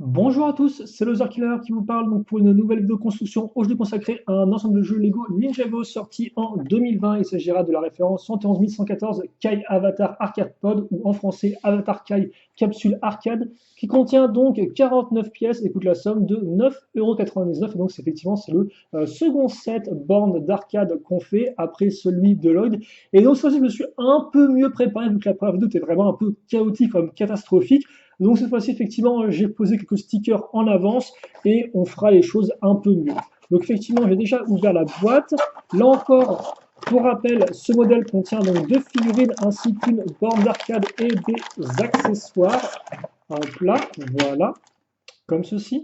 Bonjour à tous, c'est le Killer qui vous parle donc pour une nouvelle vidéo construction aujourd'hui consacrée à un ensemble de jeux Lego Ninjago sorti en 2020. Il s'agira de la référence 71 114 Kai Avatar Arcade Pod ou en français Avatar Kai Capsule Arcade qui contient donc 49 pièces et coûte la somme de 9,99 €. Et donc c'est le second set borne d'arcade qu'on fait après celui de Lloyd. Et donc cette fois-ci je me suis un peu mieux préparé vu que la première vidéo était vraiment un peu chaotique, comme catastrophique. Donc cette fois-ci, effectivement, j'ai posé quelques stickers en avance et on fera les choses un peu mieux. Donc effectivement, j'ai déjà ouvert la boîte. Là encore, pour rappel, ce modèle contient donc deux figurines ainsi qu'une borne d'arcade et des accessoires. Hop là, voilà, comme ceci.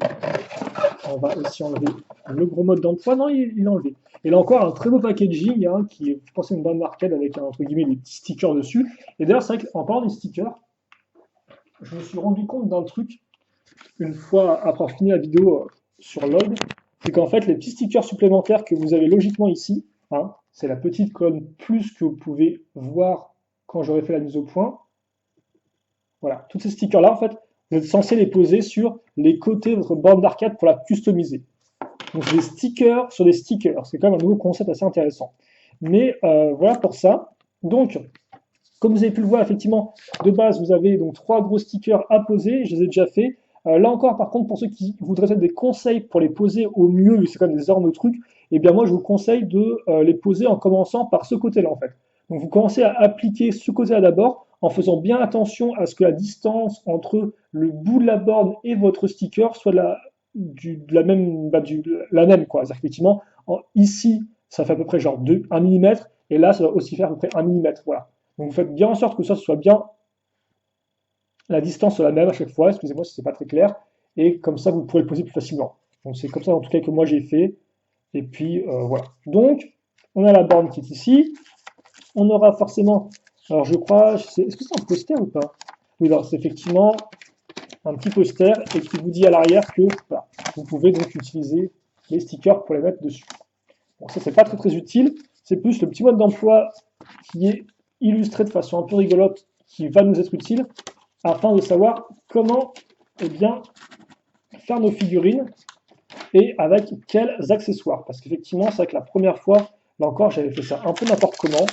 On va aussi enlever le gros mode d'emploi. Non, il est enlevé. Et là encore, un très beau packaging qui est, je pense, une borne d'arcade avec, entre guillemets, des petits stickers dessus. Et d'ailleurs, c'est vrai qu'en parlant des stickers, je me suis rendu compte d'un truc une fois après avoir fini la vidéo sur Log, c'est qu'en fait les petits stickers supplémentaires que vous avez logiquement ici, c'est la petite colonne plus que vous pouvez voir quand j'aurai fait la mise au point. Voilà, tous ces stickers là en fait, vous êtes censé les poser sur les côtés de votre borne d'arcade pour la customiser. Donc c'est des stickers sur des stickers, c'est quand même un nouveau concept assez intéressant. Mais voilà pour ça. Donc comme vous avez pu le voir, effectivement, de base, vous avez donc trois gros stickers à poser. Je les ai déjà fait. Là encore, par contre, pour ceux qui voudraient peut-être des conseils pour les poser au mieux, vu que c'est quand même des énormes trucs, eh bien moi, je vous conseille de les poser en commençant par ce côté-là, en fait. Donc vous commencez à appliquer ce côté-là d'abord, en faisant bien attention à ce que la distance entre le bout de la borne et votre sticker soit de la même, la même, quoi. C'est-à-dire qu'effectivement, ici, ça fait à peu près genre 1 mm, et là, ça va aussi faire à peu près 1 mm. Voilà. Donc vous faites bien en sorte que ça soit bien la distance soit la même à chaque fois, excusez-moi si c'est pas très clair, et comme ça vous pourrez le poser plus facilement. Donc c'est comme ça en tout cas que moi j'ai fait, et puis voilà. Donc on a la borne qui est ici, on aura forcément, alors je crois, est-ce que c'est un poster ou pas? Oui, alors c'est effectivement un petit poster et qui vous dit à l'arrière que voilà, vous pouvez donc utiliser les stickers pour les mettre dessus. Bon, ça c'est pas très utile, c'est plus le petit mode d'emploi qui est illustré de façon un peu rigolote qui va nous être utile afin de savoir comment bien, faire nos figurines et avec quels accessoires. Parce qu'effectivement, c'est vrai que la première fois, là encore, j'avais fait ça un peu n'importe comment.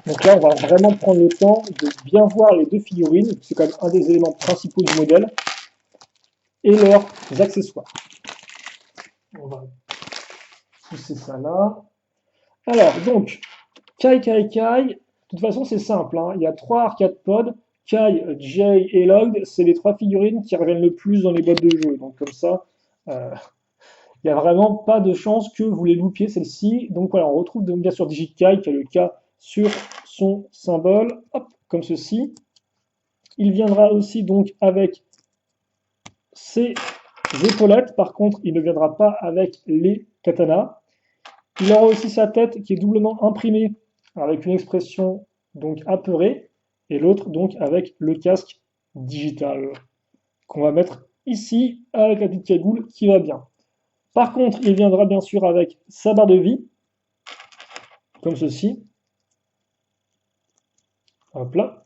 Donc là, on va vraiment prendre le temps de bien voir les deux figurines, c'est quand même un des éléments principaux du modèle, et leurs accessoires. On va pousser ça là. Alors, donc, Kai Kai Kai, de toute façon, c'est simple. Il y a trois arcade pods. Kai, Jay et Log, c'est les trois figurines qui reviennent le plus dans les boîtes de jeu. Donc, comme ça, il n'y a vraiment pas de chance que vous les loupiez, celle-ci. Donc, voilà, on retrouve donc, bien sûr DigiKai qui a le K sur son symbole, hop, comme ceci. Il viendra aussi donc avec ses épaulettes. Par contre, il ne viendra pas avec les katanas. Il aura aussi sa tête qui est doublement imprimée avec une expression donc apeurée et l'autre donc avec le casque digital qu'on va mettre ici avec la petite cagoule qui va bien. Par contre, il viendra bien sûr avec sa barre de vie comme ceci. Hop là.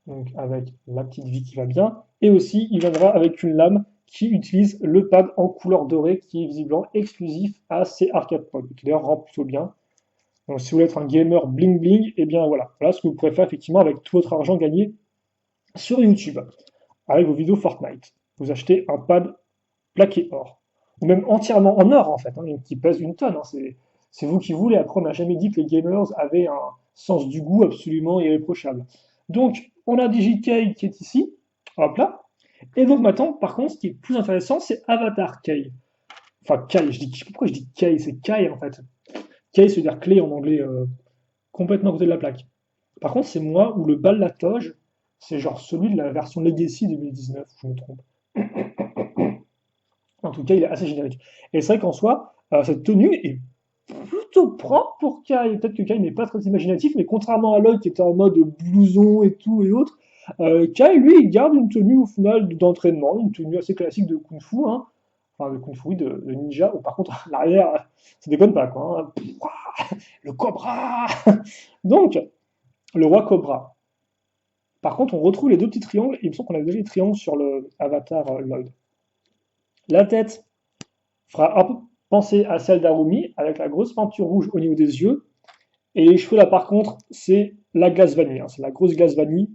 Donc avec la petite vie qui va bien. Et aussi, il viendra avec une lame qui utilise le pad en couleur dorée qui est visiblement exclusif à ces arcade pods, qui d'ailleurs rend plutôt bien. Donc si vous voulez être un gamer bling bling, et bien voilà, voilà ce que vous pourrez faire effectivement avec tout votre argent gagné sur YouTube, avec vos vidéos Fortnite. Vous achetez un pad plaqué or, ou même entièrement en or en fait, qui pèse une tonne. C'est vous qui voulez. Après, on n'a jamais dit que les gamers avaient un sens du goût absolument irréprochable. Donc, on a DigiKay qui est ici, hop là. Et donc maintenant, par contre, ce qui est plus intéressant, c'est Avatar Kay. Enfin, Kay, je sais pas pourquoi je dis Kay, c'est Kay en fait. Kay, ça veut dire clé en anglais, complètement à côté de la plaque. Par contre, c'est moi où le balatoge, c'est genre celui de la version Legacy 2019, je me trompe. En tout cas, il est assez générique. Et c'est vrai qu'en soi, cette tenue est plutôt propre pour Kai. Peut-être que Kai n'est pas très imaginatif, mais contrairement à Lloyd qui était en mode blouson et tout et autres, Kai, lui, il garde une tenue au final d'entraînement, une tenue assez classique de Kung Fu. enfin de Kung Fu, oui, de ninja, où par contre, l'arrière, ça déconne pas, quoi. Hein. Le cobra! Donc, le roi cobra. Par contre, on retrouve les deux petits triangles, et il me semble qu'on avait déjà les triangles sur le Avatar Lloyd. La tête fera un peu penser à celle d'Arumi, avec la grosse peinture rouge au niveau des yeux. Et les cheveux, là, par contre, c'est la glace vanille. Hein. C'est la grosse glace vanille,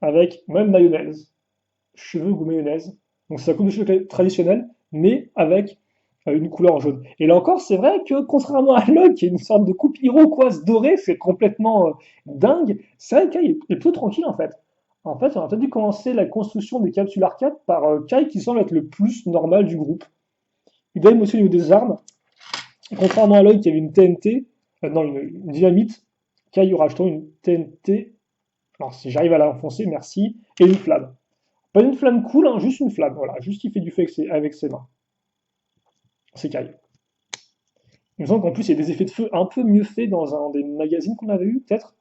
avec même mayonnaise. Cheveux goût mayonnaise. Donc c'est la coupe de cheveux traditionnelle, mais avec une couleur jaune. Et là encore, c'est vrai que contrairement à Locke, qui est une sorte de coupe iroquoise dorée, c'est complètement dingue, c'est vrai que Kai est plutôt tranquille en fait. En fait, on a peut-être dû commencer la construction des capsules arcade par Kai qui semble être le plus normal du groupe. Il aime aussi au niveau des armes. Contrairement à Locke qui avait une TNT, non, une dynamite, Kai aura acheté une TNT. Alors si j'arrive à la enfoncer, merci, et une flamme. Pas une flamme cool, hein, juste une flamme. Voilà, juste il fait du feu avec ses mains. C'est Kai. Il me semble qu'en plus, il y a des effets de feu un peu mieux faits dans un des magazines qu'on avait eu, peut-être,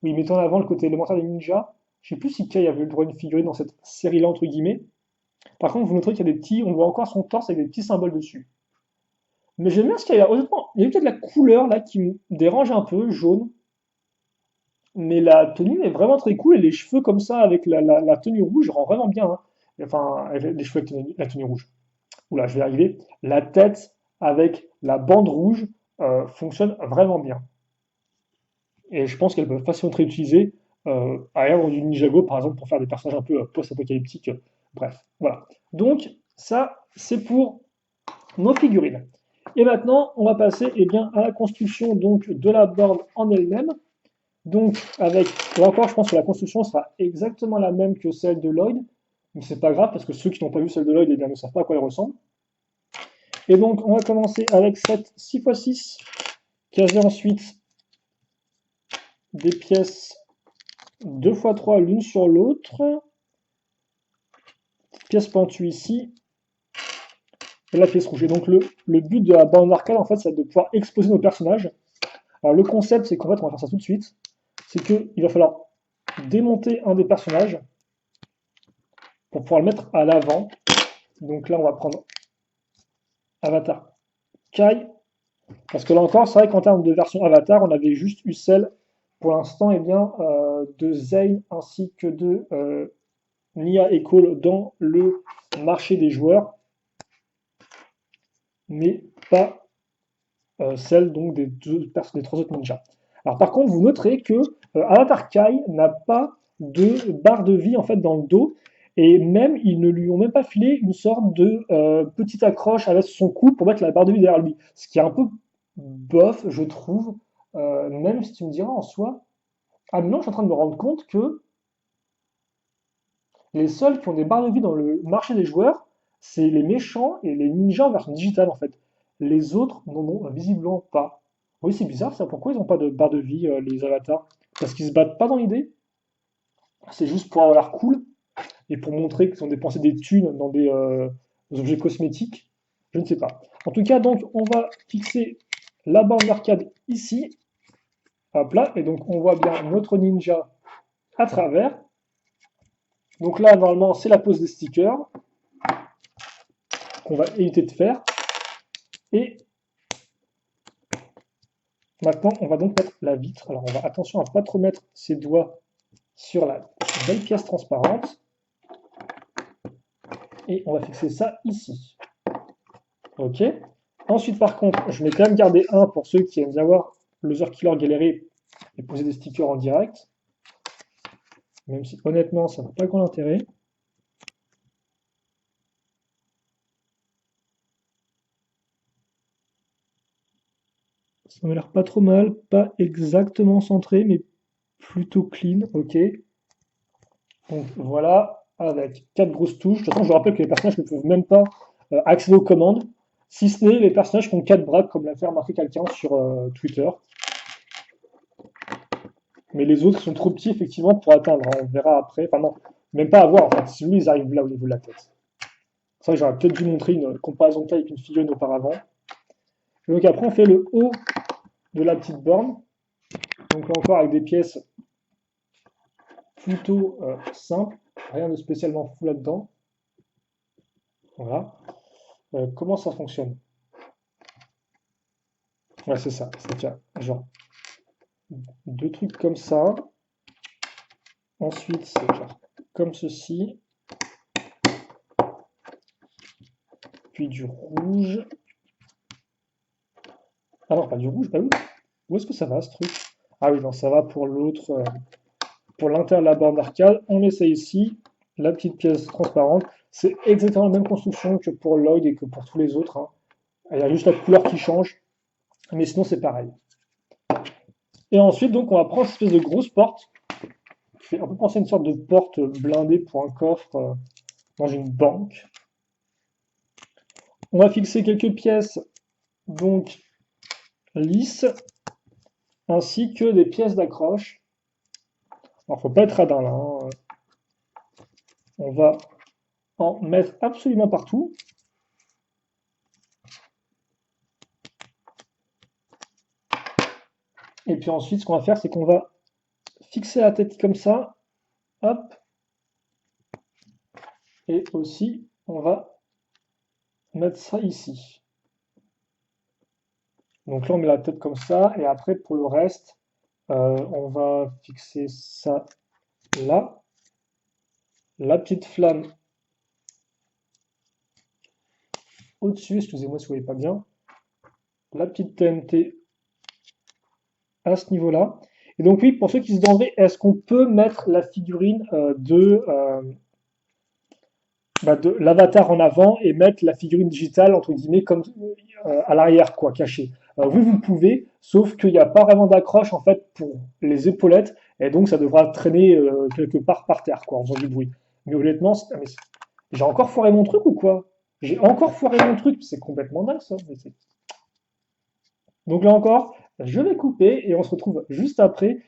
où il mettait en avant le côté élémentaire des ninjas. Je sais plus si Kai avait eu le droit de figurer dans cette série-là, entre guillemets. Par contre, vous noterez qu'il y a des petits, on voit encore son torse avec des petits symboles dessus. Mais j'aime bien ce qu'il y a. Honnêtement, il y a peut-être la couleur là qui me dérange un peu, jaune. Mais la tenue est vraiment très cool et les cheveux comme ça avec la tenue rouge rend vraiment bien. Hein. Enfin, les cheveux avec la tenue rouge. Oula, je vais y arriver. La tête avec la bande rouge fonctionne vraiment bien. Et je pense qu'elle peut facilement être réutilisée à l'ère du Ninjago, par exemple, pour faire des personnages un peu post-apocalyptiques. Bref, voilà. Donc, ça, c'est pour nos figurines. Et maintenant, on va passer eh bien, à la construction donc, de la borne en elle-même. Donc, avec, là encore, je pense que la construction sera exactement la même que celle de Lloyd, mais c'est pas grave parce que ceux qui n'ont pas vu celle de Lloyd eh bien, ne savent pas à quoi elle ressemble. Et donc, on va commencer avec cette 6x6, caser ensuite des pièces 2x3 l'une sur l'autre, pièce pentue ici, et la pièce rouge. Et donc, le but de la borne arcade, en fait, c'est de pouvoir exposer nos personnages. Alors, le concept, c'est qu'en fait, on va faire ça tout de suite, c'est qu'il va falloir démonter un des personnages pour pouvoir le mettre à l'avant. Donc là, on va prendre Avatar Kai. Parce que là encore, c'est vrai qu'en termes de version Avatar, on avait juste eu celle, pour l'instant, eh bien, de Zane ainsi que de Nia et Cole dans le marché des joueurs, mais pas celle donc des trois autres ninjas. Alors par contre, vous noterez que Avatar Kai n'a pas de barre de vie en fait dans le dos, et même ils ne lui ont même pas filé une sorte de petite accroche avec son cou pour mettre la barre de vie derrière lui, ce qui est un peu bof, je trouve. Même si tu me diras en soi, ah non, je suis en train de me rendre compte que les seuls qui ont des barres de vie dans le marché des joueurs, c'est les méchants et les ninjas en version digitale en fait. Les autres n'en ont visiblement pas. Oui, c'est bizarre ça. Pourquoi ils n'ont pas de barre de vie, les avatars? Parce qu'ils se battent pas dans l'idée. C'est juste pour avoir l'air cool et pour montrer qu'ils ont dépensé des thunes dans des objets cosmétiques. Je ne sais pas. En tout cas, donc, on va fixer la borne d'arcade ici. Hop là. Et donc, on voit bien notre ninja à travers. Donc là, normalement, c'est la pose des stickers qu'on va éviter de faire. Et maintenant, on va donc mettre la vitre. Alors, on va attention à ne pas trop mettre ses doigts sur la belle pièce transparente. Et on va fixer ça ici. Ok. Ensuite, par contre, je vais quand même garder un pour ceux qui aiment bien voir Loser Killer galérer et poser des stickers en direct. Même si honnêtement, ça n'a pas grand intérêt. Ça m'a l'air pas trop mal, pas exactement centré, mais plutôt clean, ok. Donc voilà, avec 4 grosses touches. De toute façon, je vous rappelle que les personnages ne peuvent même pas accéder aux commandes, si ce n'est les personnages qui ont 4 bras, comme l'a fait remarquer quelqu'un sur Twitter. Mais les autres sont trop petits, effectivement, pour atteindre. Hein. On verra après. Enfin non, même pas à voir, en fait. Si lui, ils arrivent là au niveau de la tête. C'est vrai que j'aurais peut-être dû montrer une comparaison de taille avec une figurine auparavant. Et donc après, on fait le haut de la petite borne. Donc là encore, avec des pièces plutôt simples. Rien de spécialement fou là-dedans. Voilà. comment ça fonctionne? Ouais, c'est ça. C'est qu'il y a genre deux trucs comme ça. Ensuite, c'est genre comme ceci. Puis du rouge. Ah non, pas du rouge. Bah oui. Où est-ce que ça va ce truc? Ah oui, non, ça va pour l'autre. Pour l'intérieur de la borne d'arcade. On essaye ici. La petite pièce transparente. C'est exactement la même construction que pour Lloyd et que pour tous les autres, hein. Il y a juste la couleur qui change. Mais sinon, c'est pareil. Et ensuite, donc, on va prendre cette espèce de grosse porte qui fait un peu penser à une sorte de porte blindée pour un coffre dans une banque. On va fixer quelques pièces donc lisses ainsi que des pièces d'accroche. Alors, faut pas être radin là, hein. On va en mettre absolument partout. Et puis ensuite, ce qu'on va faire, c'est qu'on va fixer la tête comme ça. Hop. Et aussi, on va mettre ça ici. Donc là, on met la tête comme ça. Et après, pour le reste, on va fixer ça là. La petite flamme au-dessus. Excusez-moi si vous ne voyez pas bien. La petite TNT à ce niveau-là. Et donc oui, pour ceux qui se demanderaient, est-ce qu'on peut mettre la figurine de l'avatar en avant et mettre la figurine digitale, entre guillemets, comme à l'arrière, quoi, cachée. Oui, vous le pouvez, sauf qu'il n'y a pas vraiment d'accroche, en fait, pour les épaulettes, et donc ça devra traîner quelque part par terre, quoi, en faisant du bruit. Mais honnêtement, j'ai encore foiré mon truc ou quoi? J'ai encore foiré mon truc, c'est complètement dingue, ça. Donc là encore, je vais couper, et on se retrouve juste après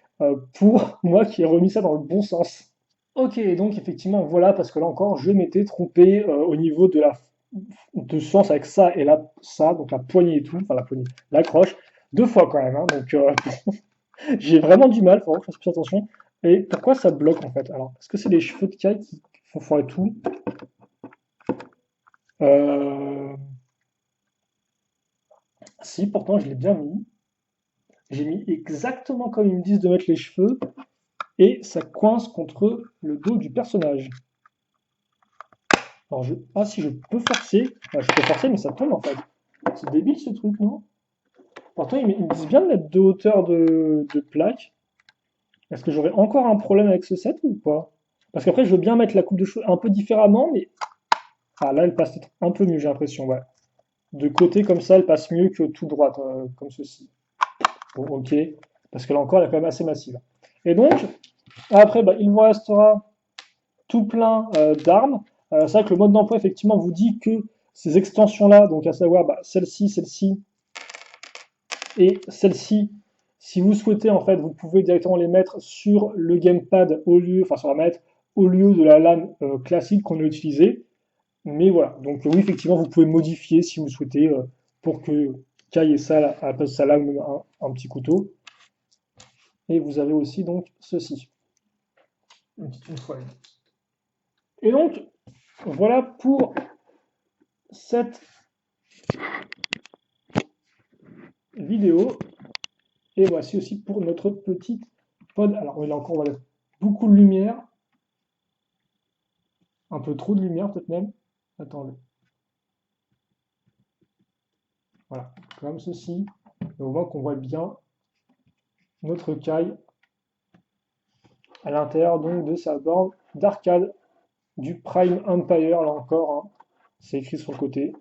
pour moi qui ai remis ça dans le bon sens. Ok, donc effectivement, voilà, parce que là encore, je m'étais trompé au niveau de sens avec ça et là, ça, donc la poignée et tout, enfin la poignée, l'accroche, deux fois quand même, hein, donc j'ai vraiment du mal, faut vraiment que je fasse plus attention. Et pourquoi ça bloque en fait? Alors, est-ce que c'est les cheveux de Kai qui font foirer tout? Euh, Si, pourtant je l'ai bien mis. J'ai mis exactement comme ils me disent de mettre les cheveux, et ça coince contre le dos du personnage. Alors ah si, je peux forcer. Je peux forcer, mais ça tombe en fait. C'est débile ce truc, non? Pourtant, ils me disent bien de mettre deux hauteurs de plaque. Est-ce que j'aurai encore un problème avec ce set ou pas? Parce qu'après, je veux bien mettre la coupe de cheveux un peu différemment, mais. Ah là, elle passe peut-être un peu mieux, j'ai l'impression, ouais. De côté comme ça, elle passe mieux que tout droite, comme ceci. Bon, ok. Parce que là encore, elle est quand même assez massive. Et donc, après, bah, il vous restera tout plein d'armes. C'est vrai que le mode d'emploi, effectivement, vous dit que ces extensions-là, donc à savoir bah, celle-ci et celle-ci, si vous souhaitez, en fait, vous pouvez directement les mettre sur le gamepad au lieu, enfin sur la manette, au lieu de la lame classique qu'on a utilisée. Mais voilà, donc oui, effectivement, vous pouvez modifier si vous souhaitez pour que Kai ait ça à la place de sa lame, un petit couteau. Et vous avez aussi donc ceci. Une fois. Et donc, voilà pour cette vidéo. Et voici aussi pour notre petite pod. Alors là encore, on va mettre beaucoup de lumière. Un peu trop de lumière peut-être même. Attendez. Voilà, comme ceci. Et on voit qu'on voit bien notre caille à l'intérieur donc de sa borne d'arcade du Prime Empire, là encore, hein. C'est écrit sur le côté.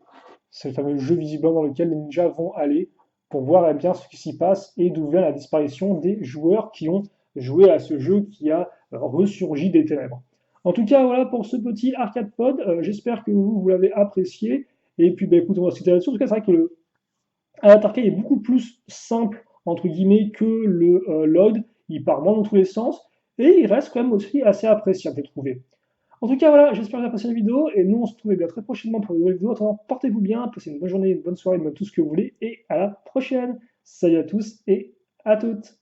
C'est le fameux jeu visiblement dans lequel les ninjas vont aller pour voir eh bien, ce qui s'y passe et d'où vient la disparition des joueurs qui ont joué à ce jeu qui a ressurgi des ténèbres. En tout cas, voilà pour ce petit arcade pod. J'espère que vous l'avez apprécié. Et puis, bah, écoute, on va se quitter là-dessus. En tout cas, c'est vrai que le arcade est beaucoup plus simple, entre guillemets, que le Lloyd. Il part moins dans tous les sens. Et il reste quand même aussi assez appréciable, j'ai trouvé. En tout cas, voilà, j'espère que vous avez apprécié la vidéo. Et nous, on se retrouve bien très prochainement pour une nouvelle vidéo. Attends, portez-vous bien, passez une bonne journée, une bonne soirée, tout ce que vous voulez. Et à la prochaine. Salut à tous et à toutes.